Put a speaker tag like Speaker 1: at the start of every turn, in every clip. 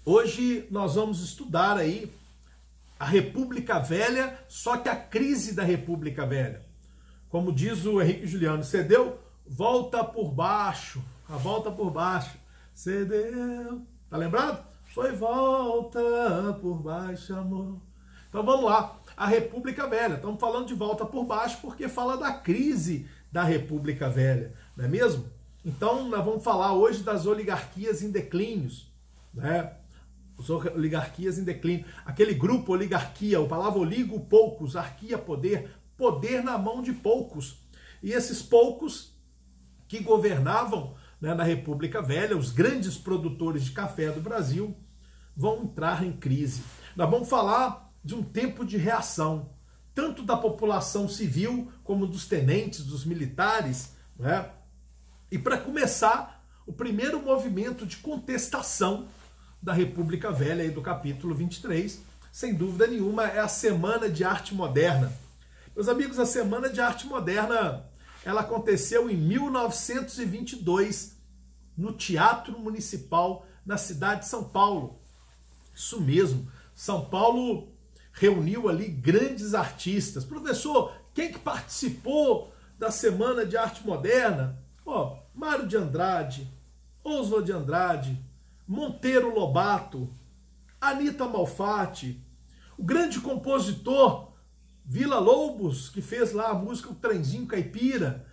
Speaker 1: Hoje nós vamos estudar aí a República Velha, só que a crise da República Velha. Como diz o Henrique Juliano, cedeu, volta por baixo, a volta por baixo, cedeu, tá lembrado? Foi volta por baixo, amor. Então vamos lá, a República Velha, estamos falando de volta por baixo porque fala da crise da República Velha, não é mesmo? Então nós vamos falar hoje das oligarquias em declínios, né? As oligarquias em declínio, aquele grupo oligarquia, a palavra oligo, poucos, arquia, poder, poder na mão de poucos. E esses poucos que governavam, né, na República Velha, os grandes produtores de café do Brasil, vão entrar em crise. Nós vamos falar de um tempo de reação, tanto da população civil como dos tenentes, dos militares, né? E para começar, o primeiro movimento de contestação da República Velha, aí do capítulo 23, sem dúvida nenhuma, é a Semana de Arte Moderna. Meus amigos, a Semana de Arte Moderna, ela aconteceu em 1922, no Teatro Municipal, na cidade de São Paulo. Isso mesmo, São Paulo reuniu ali grandes artistas. Professor, quem que participou da Semana de Arte Moderna? Ó, Mário de Andrade, Oswald de Andrade, Monteiro Lobato, Anita Malfatti, o grande compositor Vila Lobos, que fez lá a música O Trenzinho Caipira.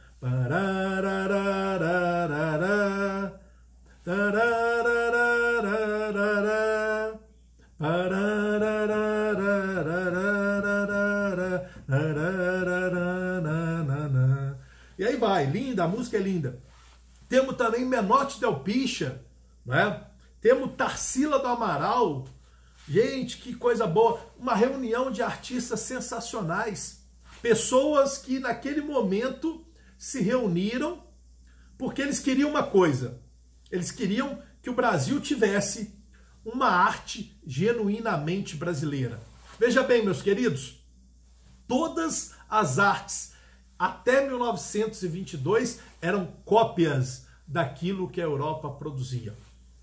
Speaker 1: E aí vai, linda, a música é linda. Temos também Menotti Del Picha, né? Temos Tarsila do Amaral. Gente, que coisa boa. Uma reunião de artistas sensacionais. Pessoas que naquele momento se reuniram porque eles queriam uma coisa. Eles queriam que o Brasil tivesse uma arte genuinamente brasileira. Veja bem, meus queridos, todas as artes até 1922 eram cópias daquilo que a Europa produzia.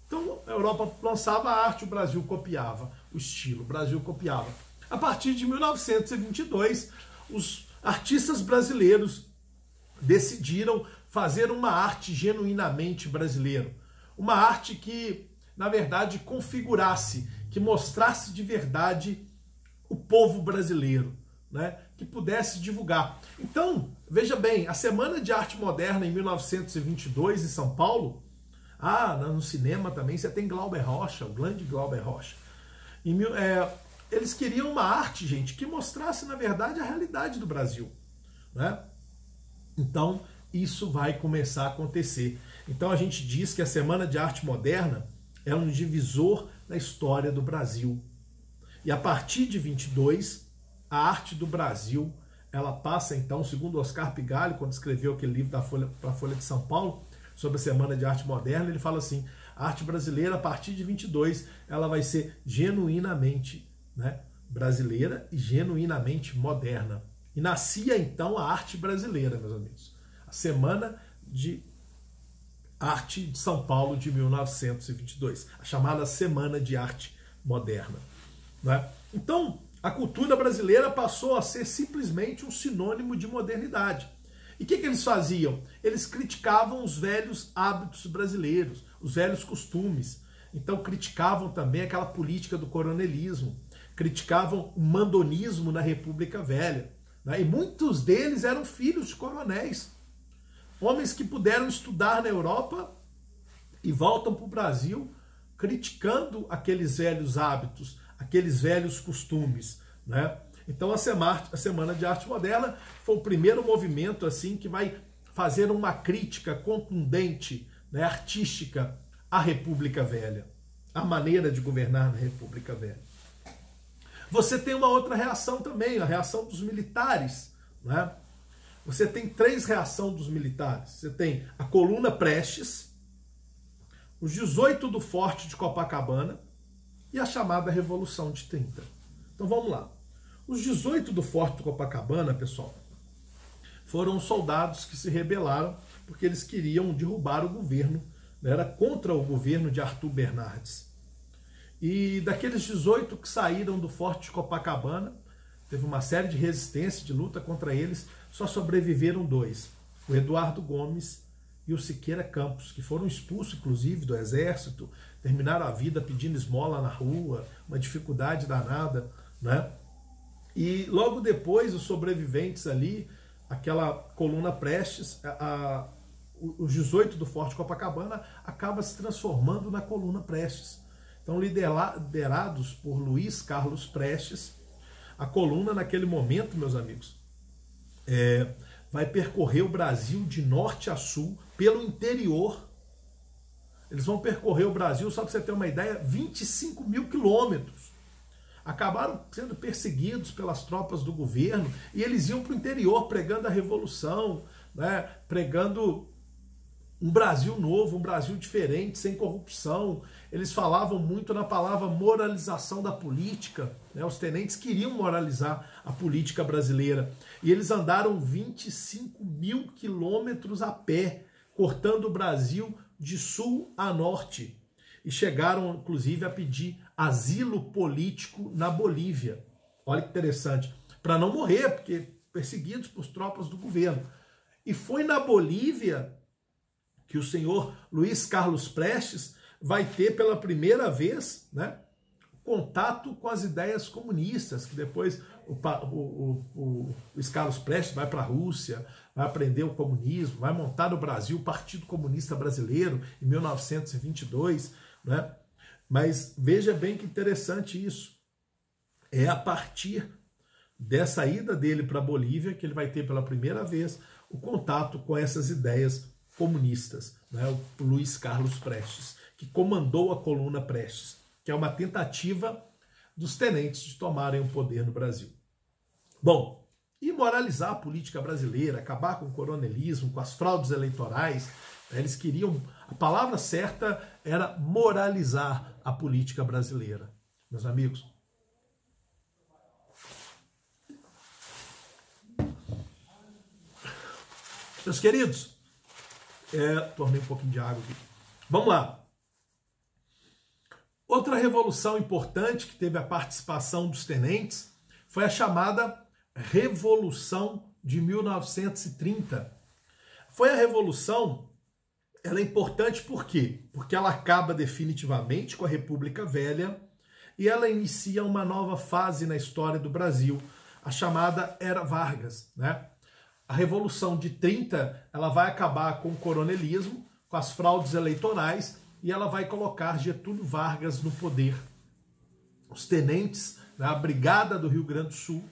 Speaker 1: Então, a Europa lançava a arte, o Brasil copiava o estilo, o Brasil copiava. A partir de 1922, os artistas brasileiros decidiram fazer uma arte genuinamente brasileira. Uma arte que, na verdade, configurasse, que mostrasse de verdade o povo brasileiro, né? Que pudesse divulgar. Então, veja bem, a Semana de Arte Moderna em 1922 em São Paulo, no cinema também você tem Glauber Rocha, o grande Glauber Rocha. Eles queriam uma arte, gente, que mostrasse, na verdade, a realidade do Brasil, né? Então, isso vai começar a acontecer. Então, a gente diz que a Semana de Arte Moderna é um divisor na história do Brasil. E a partir de 22, a arte do Brasil, ela passa, então, segundo Oscar Pigalli, quando escreveu aquele livro para a Folha de São Paulo, sobre a Semana de Arte Moderna, ele fala assim, a arte brasileira, a partir de 22, ela vai ser genuinamente, né, brasileira e genuinamente moderna. E nascia, então, a arte brasileira, meus amigos. A Semana de Arte de São Paulo de 1922, a chamada Semana de Arte Moderna, né? Então, a cultura brasileira passou a ser simplesmente um sinônimo de modernidade. E o que eles faziam? Eles criticavam os velhos hábitos brasileiros, os velhos costumes. Então criticavam também aquela política do coronelismo, criticavam o mandonismo na República Velha, né? E muitos deles eram filhos de coronéis, homens que puderam estudar na Europa e voltam para o Brasil criticando aqueles velhos hábitos, aqueles velhos costumes, né? Então a Semana de Arte Moderna foi o primeiro movimento assim que vai fazer uma crítica contundente, né, artística à República Velha, à maneira de governar na República Velha. Você tem uma outra reação também, a reação dos militares, né? Você tem três reações dos militares. Você tem a Coluna Prestes, os 18 do Forte de Copacabana e a chamada Revolução de 30. Então vamos lá. Os 18 do Forte de Copacabana, pessoal, foram soldados que se rebelaram porque eles queriam derrubar o governo, né? Era contra o governo de Arthur Bernardes. E daqueles 18 que saíram do Forte de Copacabana, teve uma série de resistência, de luta contra eles, só sobreviveram 2. O Eduardo Gomes e o Siqueira Campos, que foram expulsos, inclusive, do exército, terminaram a vida pedindo esmola na rua, uma dificuldade danada, né? E logo depois, os sobreviventes ali, aquela coluna Prestes, os 18 do Forte de Copacabana, acaba se transformando na coluna Prestes. Então, liderados por Luiz Carlos Prestes, a coluna, naquele momento, meus amigos, vai percorrer o Brasil de norte a sul, pelo interior. Eles vão percorrer o Brasil, só para você ter uma ideia, 25 mil quilômetros. Acabaram sendo perseguidos pelas tropas do governo e eles iam para o interior pregando a revolução, né, pregando um Brasil novo, um Brasil diferente, sem corrupção. Eles falavam muito na palavra moralização da política, né? Os tenentes queriam moralizar a política brasileira. E eles andaram 25 mil quilômetros a pé, cortando o Brasil de sul a norte. E chegaram, inclusive, a pedir asilo político na Bolívia. Olha que interessante. Para não morrer, porque perseguidos por tropas do governo. E foi na Bolívia que o senhor Luiz Carlos Prestes vai ter pela primeira vez, né, contato com as ideias comunistas, que depois o Luiz Carlos Prestes vai para a Rússia, vai aprender o comunismo, vai montar no Brasil o Partido Comunista Brasileiro em 1922, né? Mas veja bem que interessante isso. É a partir dessa ida dele para a Bolívia que ele vai ter pela primeira vez o contato com essas ideias comunistas, né? O Luiz Carlos Prestes, que comandou a coluna Prestes, que é uma tentativa dos tenentes de tomarem o poder no Brasil. Bom, e moralizar a política brasileira, acabar com o coronelismo, com as fraudes eleitorais, né? Eles queriam, a palavra certa era moralizar a política brasileira. Meus amigos, meus queridos, tornei um pouquinho de água aqui. Vamos lá. Outra revolução importante que teve a participação dos tenentes foi a chamada Revolução de 1930. Foi a revolução, ela é importante por quê? Porque ela acaba definitivamente com a República Velha e ela inicia uma nova fase na história do Brasil, a chamada Era Vargas, né? A Revolução de 30, ela vai acabar com o coronelismo, com as fraudes eleitorais, e ela vai colocar Getúlio Vargas no poder. Os tenentes, né, a Brigada do Rio Grande do Sul,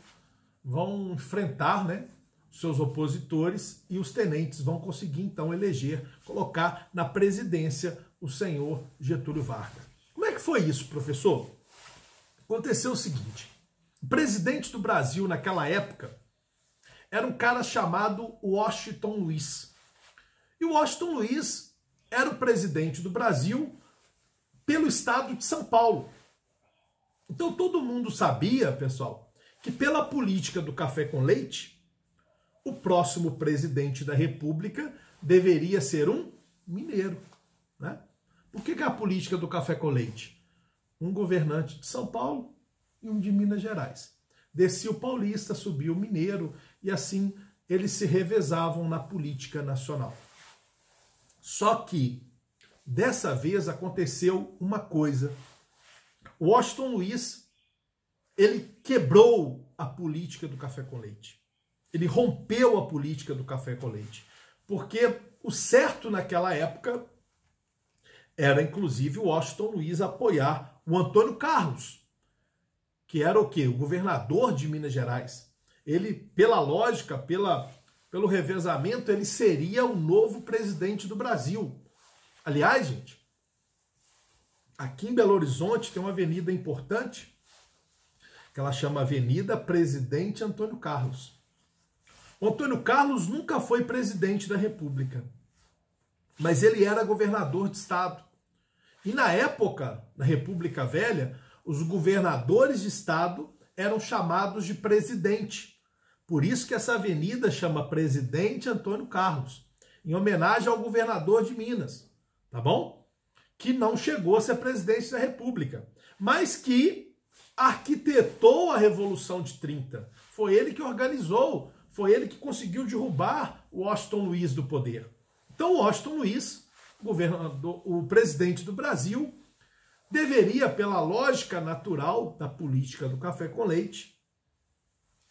Speaker 1: vão enfrentar, né, seus opositores, e os tenentes vão conseguir, então, eleger, colocar na presidência o senhor Getúlio Vargas. Como é que foi isso, professor? Aconteceu o seguinte, o presidente do Brasil naquela época era um cara chamado Washington Luiz. E o Washington Luiz era o presidente do Brasil pelo estado de São Paulo. Então todo mundo sabia, pessoal, que pela política do café com leite, o próximo presidente da República deveria ser um mineiro, né? Por que é a política do café com leite? Um governante de São Paulo e um de Minas Gerais. Descia o paulista, subia o mineiro, e assim eles se revezavam na política nacional. Só que, dessa vez, aconteceu uma coisa. O Washington Luiz, ele quebrou a política do café com leite. Ele rompeu a política do café com leite. Porque o certo naquela época era, inclusive, o Washington Luiz apoiar o Antônio Carlos, que era o quê? O governador de Minas Gerais. Ele, pela lógica, pelo revezamento, ele seria o novo presidente do Brasil. Aliás, gente, aqui em Belo Horizonte tem uma avenida importante, que ela chama Avenida Presidente Antônio Carlos. O Antônio Carlos nunca foi presidente da República, mas ele era governador de estado. E na época, na República Velha, os governadores de estado eram chamados de presidente. Por isso que essa avenida chama Presidente Antônio Carlos, em homenagem ao governador de Minas, tá bom? que não chegou a ser presidente da República, mas que arquitetou a Revolução de 30. Foi ele que organizou, foi ele que conseguiu derrubar o Washington Luiz do poder. Então, o Washington Luiz, o presidente do Brasil, deveria, pela lógica natural da política do café com leite,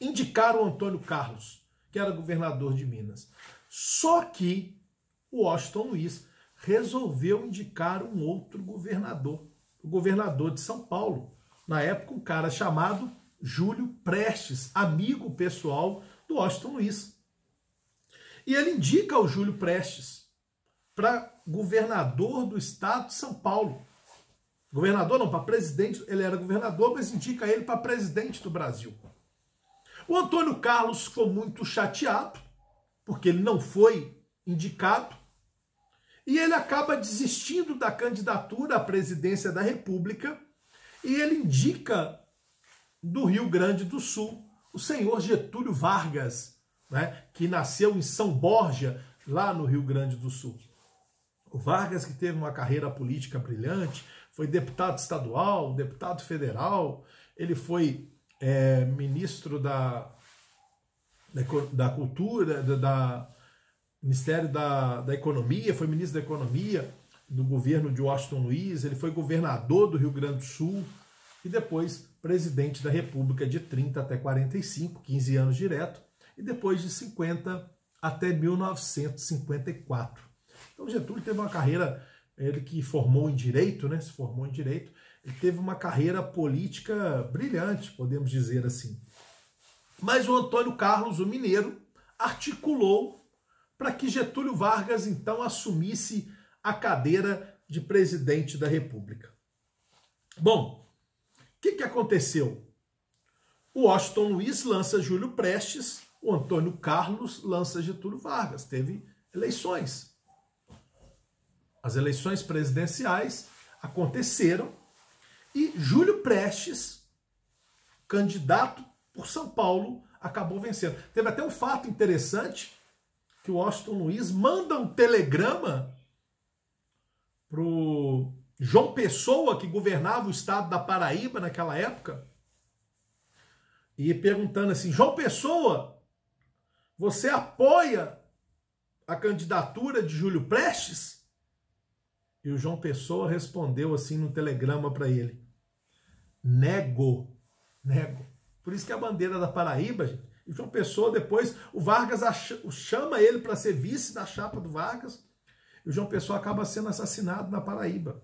Speaker 1: indicar o Antônio Carlos, que era governador de Minas. Só que o Washington Luiz resolveu indicar um outro governador, o governador de São Paulo. Na época, um cara chamado Júlio Prestes, amigo pessoal do Washington Luiz. E ele indica o Júlio Prestes para governador do estado de São Paulo. Governador não, para presidente, ele era governador, mas indica ele para presidente do Brasil. O Antônio Carlos ficou muito chateado, porque ele não foi indicado, e ele acaba desistindo da candidatura à presidência da República, e ele indica do Rio Grande do Sul o senhor Getúlio Vargas, né, que nasceu em São Borja, lá no Rio Grande do Sul. O Vargas, que teve uma carreira política brilhante, foi deputado estadual, deputado federal, ele foi ministro da Cultura, Ministério da Economia, foi ministro da Economia do governo de Washington Luiz, ele foi governador do Rio Grande do Sul e depois presidente da República de 30 até 45, 15 anos direto, e depois de 50 até 1954. Então Getúlio teve uma carreira, ele que formou em Direito, né, se formou em Direito, ele teve uma carreira política brilhante, podemos dizer assim. Mas o Antônio Carlos, o mineiro, articulou para que Getúlio Vargas, então, assumisse a cadeira de presidente da República. Bom, o que aconteceu? O Washington Luiz lança Júlio Prestes, o Antônio Carlos lança Getúlio Vargas. Teve eleições. As eleições presidenciais aconteceram e Júlio Prestes, candidato por São Paulo, acabou vencendo. Teve até um fato interessante, que o Washington Luiz manda um telegrama para o João Pessoa, que governava o estado da Paraíba naquela época, e perguntando assim: João Pessoa, você apoia a candidatura de Júlio Prestes? E o João Pessoa respondeu assim no telegrama para ele: nego, nego. Por isso que a bandeira da Paraíba, gente, e o João Pessoa depois, o Vargas chama ele para ser vice da chapa do Vargas, e o João Pessoa acaba sendo assassinado na Paraíba.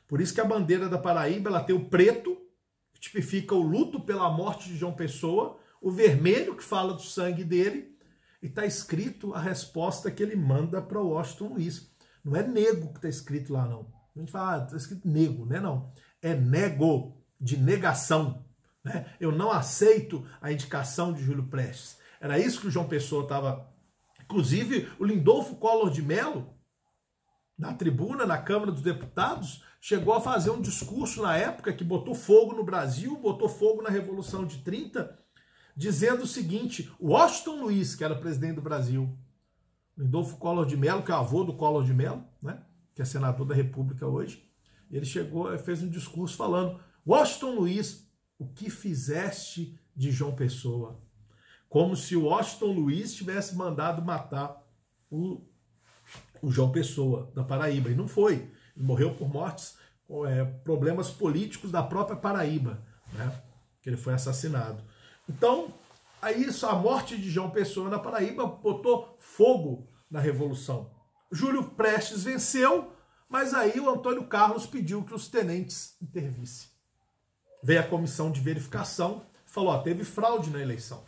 Speaker 1: Por isso que a bandeira da Paraíba, ela tem o preto, que tipifica o luto pela morte de João Pessoa, o vermelho, que fala do sangue dele, e está escrito a resposta que ele manda para o Washington Luiz. Não é nego que está escrito lá, não. A gente fala, está escrito nego, né? Não. É nego, de negação. Né? Eu não aceito a indicação de Júlio Prestes. Era isso que o João Pessoa estava... Inclusive, o Lindolfo Collor de Mello, na tribuna, na Câmara dos Deputados, chegou a fazer um discurso na época que botou fogo no Brasil, botou fogo na Revolução de 30, dizendo o seguinte: o Washington Luiz, que era presidente do Brasil, Lindolfo Collor de Mello, que é avô do Collor de Mello, né, que é senador da República hoje, ele chegou e fez um discurso falando: Washington Luiz, o que fizeste de João Pessoa? Como se o Washington Luiz tivesse mandado matar o João Pessoa, da Paraíba. E não foi. Ele morreu por mortes, problemas políticos da própria Paraíba, né, que ele foi assassinado. Então, aí a morte de João Pessoa na Paraíba botou fogo na Revolução. Júlio Prestes venceu, mas aí o Antônio Carlos pediu que os tenentes intervissem. Veio a comissão de verificação, falou: ó, teve fraude na eleição.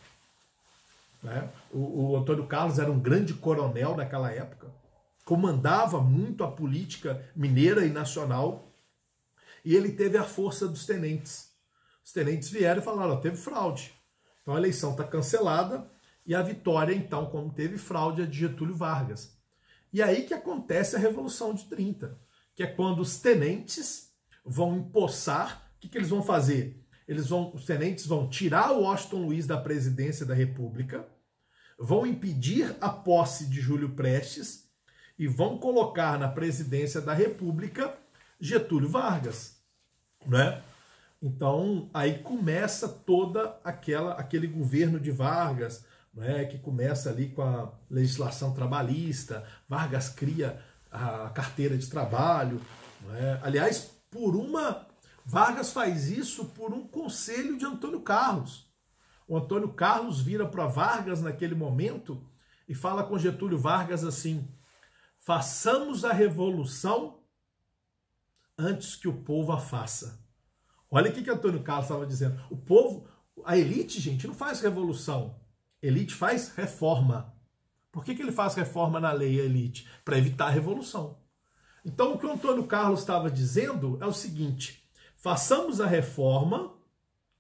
Speaker 1: Né? O Antônio Carlos era um grande coronel naquela época, comandava muito a política mineira e nacional, e ele teve a força dos tenentes. Os tenentes vieram e falaram: ó, teve fraude. Então a eleição está cancelada e a vitória, então, como teve fraude, é de Getúlio Vargas. E aí que acontece a Revolução de 30, que é quando os tenentes vão empossar. O que eles vão fazer? Os tenentes vão tirar o Washington Luiz da presidência da República, vão impedir a posse de Júlio Prestes e vão colocar na presidência da República Getúlio Vargas, né? Então, aí começa toda aquele governo de Vargas, né, que começa ali com a legislação trabalhista. Vargas cria a carteira de trabalho, né? Aliás, Vargas faz isso por um conselho de Antônio Carlos. O Antônio Carlos vira para Vargas naquele momento e fala com Getúlio Vargas assim: façamos a revolução antes que o povo a faça. Olha o que Antônio Carlos estava dizendo. O povo, a elite, gente, não faz revolução. Elite faz reforma. Por que ele faz reforma na lei, a elite? Para evitar a revolução. Então, o que o Antônio Carlos estava dizendo é o seguinte: façamos a reforma,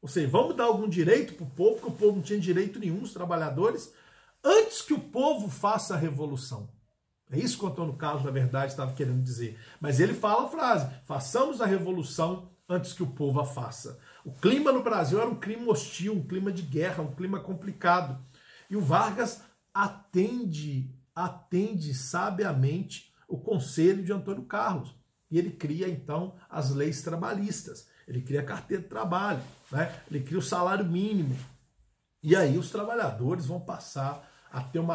Speaker 1: ou seja, vamos dar algum direito para o povo, porque o povo não tinha direito nenhum, os trabalhadores, antes que o povo faça a revolução. É isso que o Antônio Carlos, na verdade, estava querendo dizer. Mas ele fala a frase: façamos a revolução antes que o povo a faça. O clima no Brasil era um clima hostil, um clima de guerra, um clima complicado. E o Vargas atende sabiamente o conselho de Antônio Carlos. E ele cria, então, as leis trabalhistas. Ele cria a carteira de trabalho, né? Ele cria o salário mínimo. E aí os trabalhadores vão passar a ter um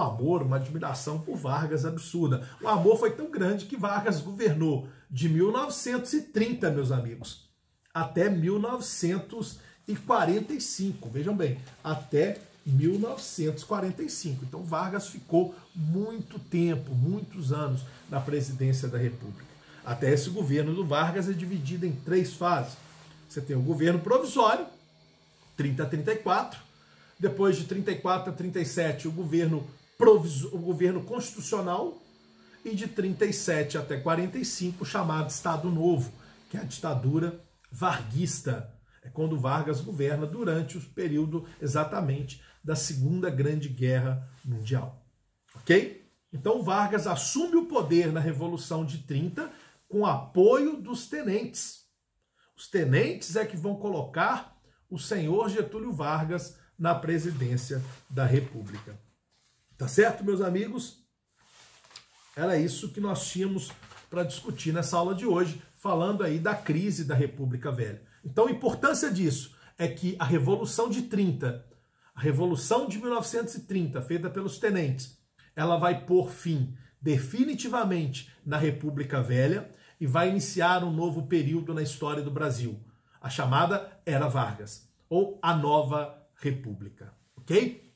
Speaker 1: amor, uma admiração por Vargas absurda. O amor foi tão grande que Vargas governou de 1930, meus amigos, até 1945. Vejam bem, até 1945. Então Vargas ficou muito tempo, muitos anos na presidência da República. Até esse governo do Vargas é dividido em 3 fases. Você tem o governo provisório, 30 a 34. Depois de 34 a 37, o governo constitucional. E de 37 até 45, o chamado Estado Novo, que é a ditadura varguista. É quando Vargas governa durante o período exatamente da Segunda Grande Guerra Mundial. Ok? Então Vargas assume o poder na Revolução de 30 com apoio dos tenentes. Os tenentes é que vão colocar o senhor Getúlio Vargas na presidência da República. Tá certo, meus amigos? Era isso que nós tínhamos para discutir nessa aula de hoje, falando aí da crise da República Velha. Então a importância disso é que a Revolução de 30, a Revolução de 1930, feita pelos tenentes, ela vai pôr fim definitivamente na República Velha e vai iniciar um novo período na história do Brasil, a chamada Era Vargas, ou a Nova República, ok?